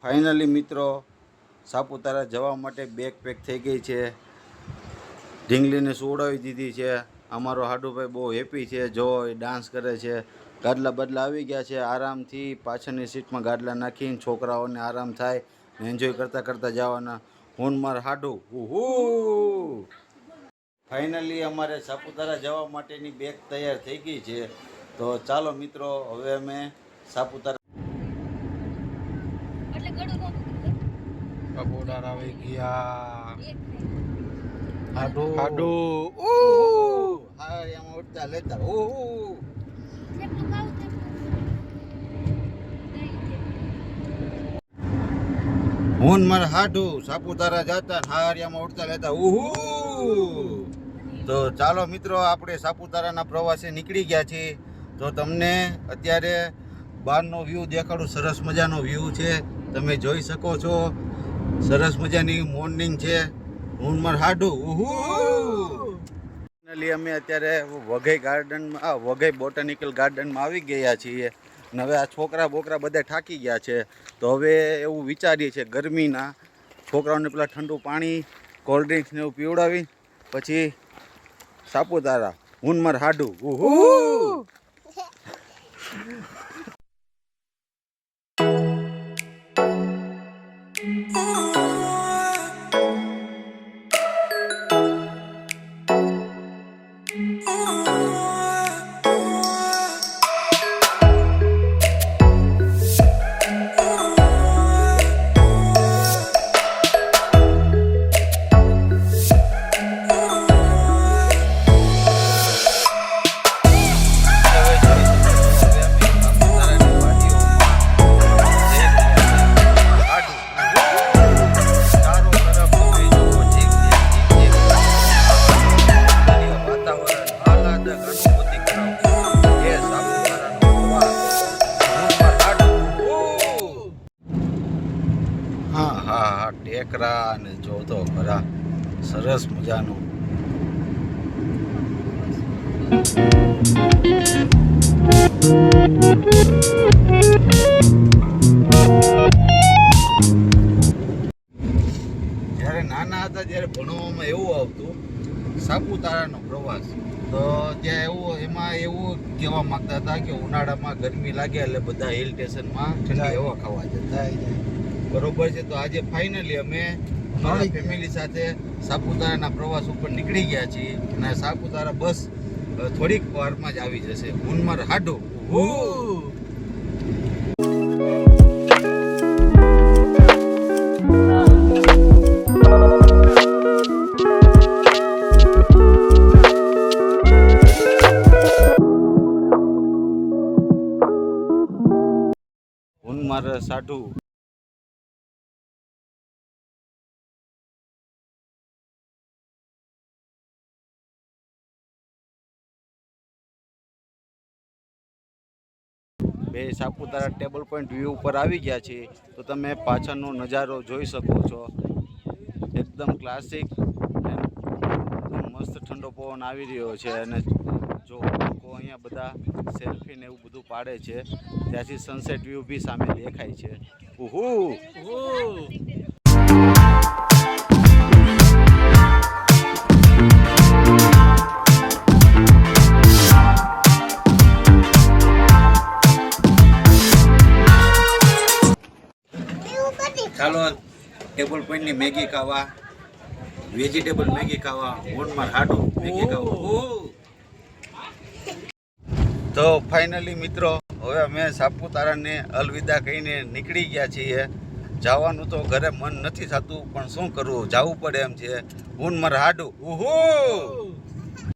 Finally મિત્રો સાપુતારા જવા માટે બેગ પેક થઈ ગઈ છે. ઢીંગલીને સુવડાવી દીધી છે. અમારો હાડુભાઈ બહુ હેપી છે. જો એ ડાન્સ કરે છે. ગાદલા બદલા આવી ગયા છે. આરામથી પાછળની સીટમાં ગાદલા નાખીને છોકરાઓને આરામ થાય ને એન્જોય કરતાં કરતાં જવાના. હું માર હાડુ ફાઇનલી અમારે સાપુતારા જવા માટેની બેગ તૈયાર થઈ ગઈ છે. તો ચાલો મિત્રો, હવે અમે સાપુતારા કબૂતર આવી ગયા. હાડુ હાડુ હા એમાં ઉડતા લેતા હું મારા હાડુ સાપુતારા જતા હારિયામાં ઉડતા લેતા તો ચાલો મિત્રો, આપણે સાપુતારાના પ્રવાસે નીકળી ગયા છીએ. તો તમને અત્યારે બહારનો વ્યૂ દેખાડું. સરસ મજાનો વ્યૂ છે, તમે જોઈ શકો છો. સરસ મજાની મોર્નિંગ છે. હું માર હાડુ ફાઇનલી અમે અત્યારે વઘઈ ગાર્ડનમાં વઘઈ બોટાનિકલ ગાર્ડનમાં આવી ગયા છીએ. અને હવે આ છોકરા બોકરા બધા થાકી ગયા છે. તો હવે એવું વિચારીએ છીએ ગરમીના છોકરાઓને પેલા ઠંડુ પાણી, કોલ્ડ ડ્રિંક્સ ને એવું પીવડાવી પછી સાપુતારા હું માર હાડુ ટેકરા અને જોતો ખરા સરસ મજાનું. જ્યારે નાના હતા ત્યારે ભણવામાં એવું આવતું સાપુતારાનો પ્રવાસ, તો ત્યાં એમાં એવું કહેવા માંગતા હતા કે ઉનાળામાં ગરમી લાગે એટલે બધા હિલ સ્ટેશનમાં ઠંડી હવા ખાવા જતા. બરોબર છે. તો આજે ફાઇનલી અમે અમારા ફેમિલી સાથે સાપુતારાના પ્રવાસ ઉપર નીકળી ગયા છીએ. અને સાપુતારા બસ થોડીક વારમાં જ આવી જશે. હું માર હાડુ હું માર સાઢુ. બે સાપુતારા ટેબલ પોઈન્ટ વ્યૂ ઉપર આવી ગયા છે. તો તમે પાછળનો નજારો જોઈ શકો છો. એકદમ ક્લાસિક, મસ્ત ઠંડો પવન આવી રહ્યો છે. અને જો લોકો અહીંયા બધા સેલ્ફી ને એવું બધું પાડે છે. ત્યાંથી સનસેટ વ્યૂ બી સામે દેખાય છે. ચાલો ટેબલ પોઈન્ટની મેગી ખાવા, વેજીટેબલ મેગી ખાવા. હું માર હાડુ મેગી ખાવા. તો ફાઇનલી મિત્રો, હવે અમે સાપુતારાને અલવિદા કહીને નીકળી ગયા છીએ. જવાનું તો ઘરે મન નથી થતું, પણ શું કરવું, જવું પડે એમ છે. હું માર હાડુ